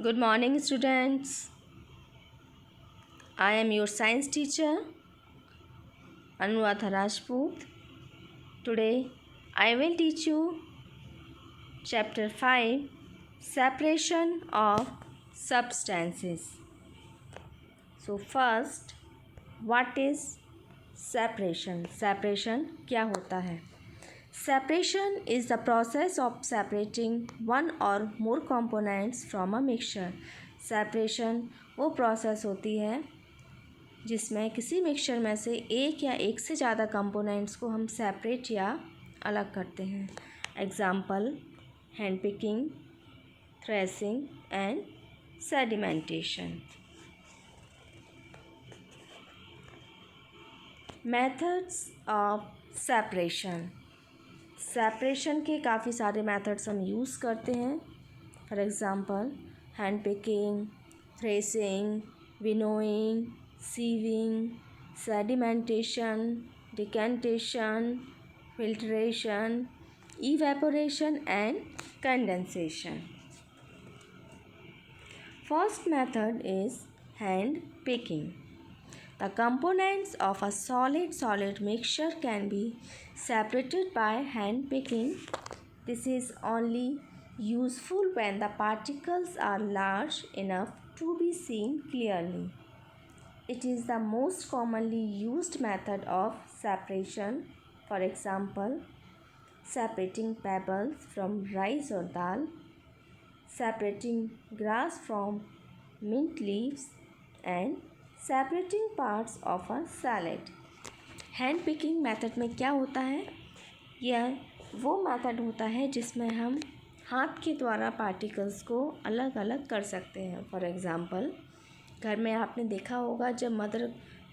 Good morning, students. I am your science teacher, Anuradha Rajput. Today, I will teach you Chapter 5 Separation of Substances. So, first, what is separation? Separation क्या होता है? Separation is the process of separating one or more components from a mixture. Separation वो process होती है जिसमें किसी mixture में से एक या एक से ज़्यादा कंपोनेंट्स को हम सेपरेट या अलग करते हैं. Example hand picking, threshing and sedimentation. Methods of separation. Separation के काफ़ी सारे मेथड्स हम यूज़ करते हैं. For example hand picking, threshing, winnowing, sieving, sedimentation, decantation, filtration, evaporation and condensation. First method is hand picking. The components of a solid mixture can be separated by hand picking. This is only useful when the particles are large enough to be seen clearly. It is the most commonly used method of separation. For example, separating pebbles from rice or dal, separating grass from mint leaves, and separating parts of a salad. Hand picking method में क्या होता है? यह वो method होता है जिसमें हम हाथ के द्वारा पार्टिकल्स को अलग अलग कर सकते हैं. फॉर एग्ज़ाम्पल, घर में आपने देखा होगा जब मदर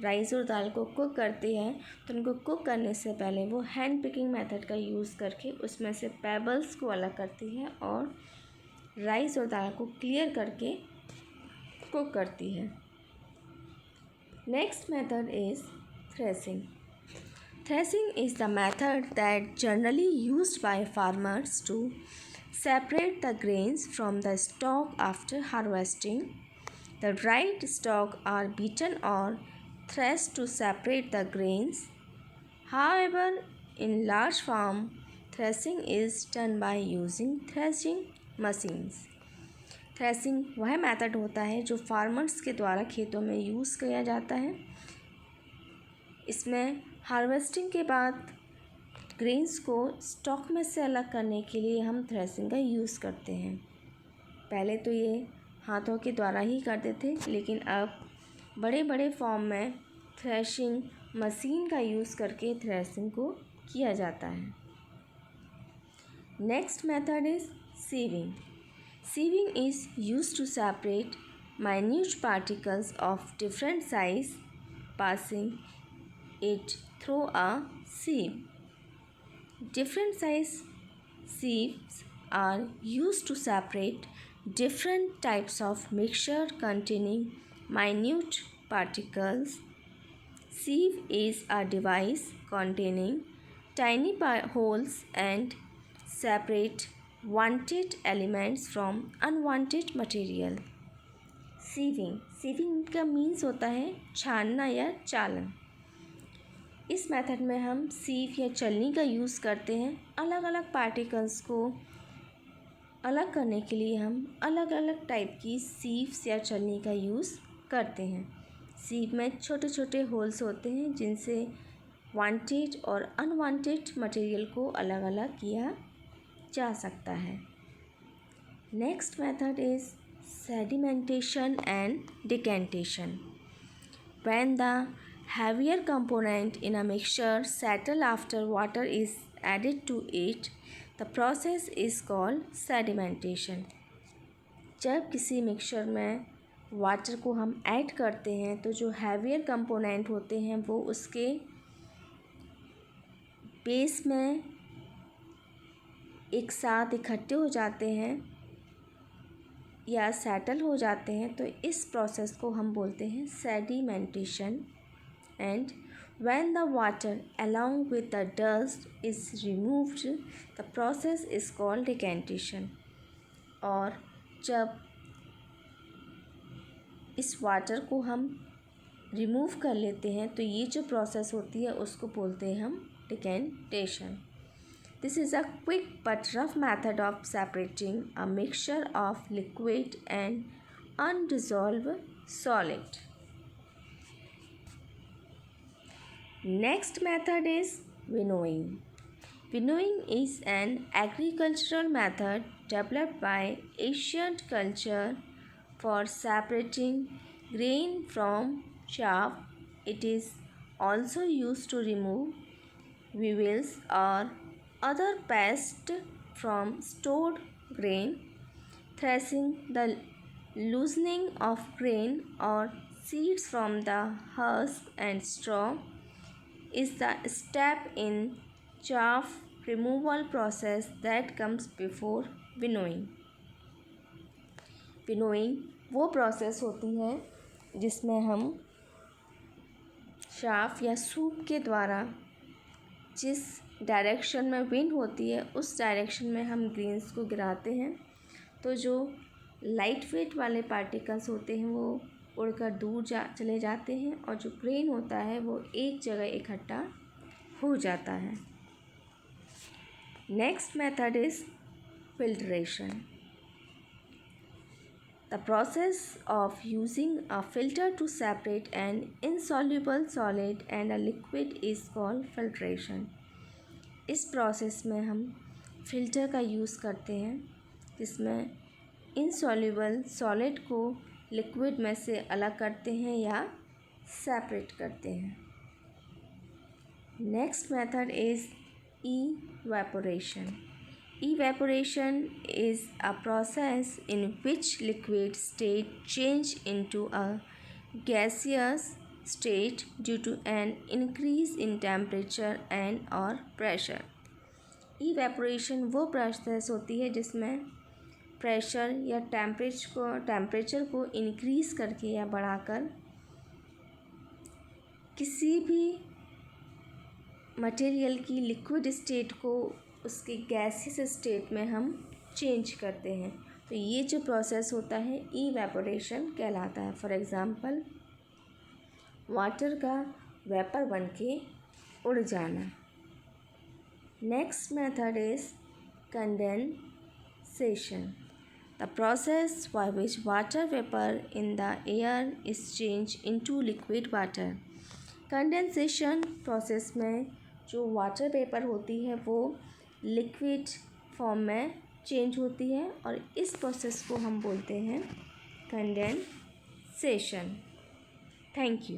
राइस और दाल को कुक करती है तो उनको कुक करने से पहले वो हैंड पिकिंग मेथड का यूज़ करके उसमें से पेबल्स को अलग करती है और राइस और दाल को क्लियर करके कुक करती है. Next method is threshing. Threshing is the method that generally used by farmers to separate the grains from the stalk after harvesting. The dried stalk are beaten or threshed to separate the grains. However, in large farm, threshing is done by using threshing machines. Threshing वह method होता है जो farmers के द्वारा खेतों में use किया जाता है. इसमें हार्वेस्टिंग के बाद ग्रेन्स को स्टॉक में से अलग करने के लिए हम थ्रेसिंग का यूज़ करते हैं. पहले तो ये हाथों के द्वारा ही करते थे, लेकिन अब बड़े बड़े फॉर्म में थ्रेशिंग मशीन का यूज़ करके थ्रेसिंग को किया जाता है. Next method is sieving. Sieving is used to separate minute particles of different size passing it through a sieve. Different size sieves are used to separate different types of mixture containing minute particles. Sieve is a device containing tiny holes and separate wanted elements from unwanted material. Sieving का means होता है छानना या चालन. इस method में हम सीव या छलनी का यूज़ करते हैं. अलग अलग पार्टिकल्स को अलग करने के लिए हम अलग अलग टाइप की सीव्स या छलनी का यूज़ करते हैं. सीव में छोटे छोटे होल्स होते हैं जिनसे वांटेड और अनवांटेड मटेरियल को अलग अलग किया जा सकता है. Next method is sedimentation and decantation. When the heavier component in a mixture settle after water is added to it, the process is called sedimentation. जब किसी मिक्सचर में वाटर को हम ऐड करते हैं तो जो हैवियर कंपोनेंट होते हैं वो उसके बेस में एक साथ इकट्ठे हो जाते हैं या सेटल हो जाते हैं. तो इस प्रोसेस को हम बोलते हैं sedimentation. And when the water along with the dust is removed, the process is called decantation. और जब इस वाटर को हम रिमूव कर लेते हैं, तो ये जो प्रोसेस होती है उसको बोलते हैं हम decantation. This is a quick but rough method of separating a mixture of liquid and undissolved solid. Next method is winnowing. Winnowing is an agricultural method developed by ancient culture for separating grain from chaff. It is also used to remove weevils or other pests from stored grain. Threshing, the loosening of grain or seeds from the husk and straw, is the step in chaff removal process that comes before winnowing. Winnowing वो process होती है जिसमें हम chaff या soup के द्वारा जिस direction में विंड होती है उस डायरेक्शन में हम ग्रेन्स को गिराते हैं, तो जो लाइट वेट वाले पार्टिकल्स होते हैं वो उड़कर दूर चले जाते हैं और जो ग्रेन होता है वो एक जगह इकट्ठा हो जाता है। Next method is filtration. The process of using a filter to separate an insoluble solid and a liquid is called filtration. इस प्रोसेस में हम फिल्टर का यूज़ करते हैं जिसमें इनसॉल्युबल सॉलिड को लिक्विड में से अलग करते हैं या सेपरेट करते हैं। Next method is evaporation. Evaporation is a process in which liquid state change into a gaseous state due to an increase in temperature and or pressure. Evaporation वो प्रोसेस होती है जिसमें प्रेशर या टेम्परेचर को increase करके या बढ़ाकर किसी भी मटेरियल की लिक्विड स्टेट को उसके गैसियस स्टेट में हम चेंज करते हैं, तो ये जो प्रोसेस होता है इवेपोरेशन कहलाता है। फॉर एग्ज़ाम्पल वाटर का वेपर बन के उड़ जाना। Next method is condensation. The process by which water vapor in the air is changed into liquid water. Condensation process में जो वाटर वेपर होती है वो लिक्विड फॉर्म में चेंज होती है और इस प्रोसेस को हम बोलते हैं कंडेंसेशन। Thank you.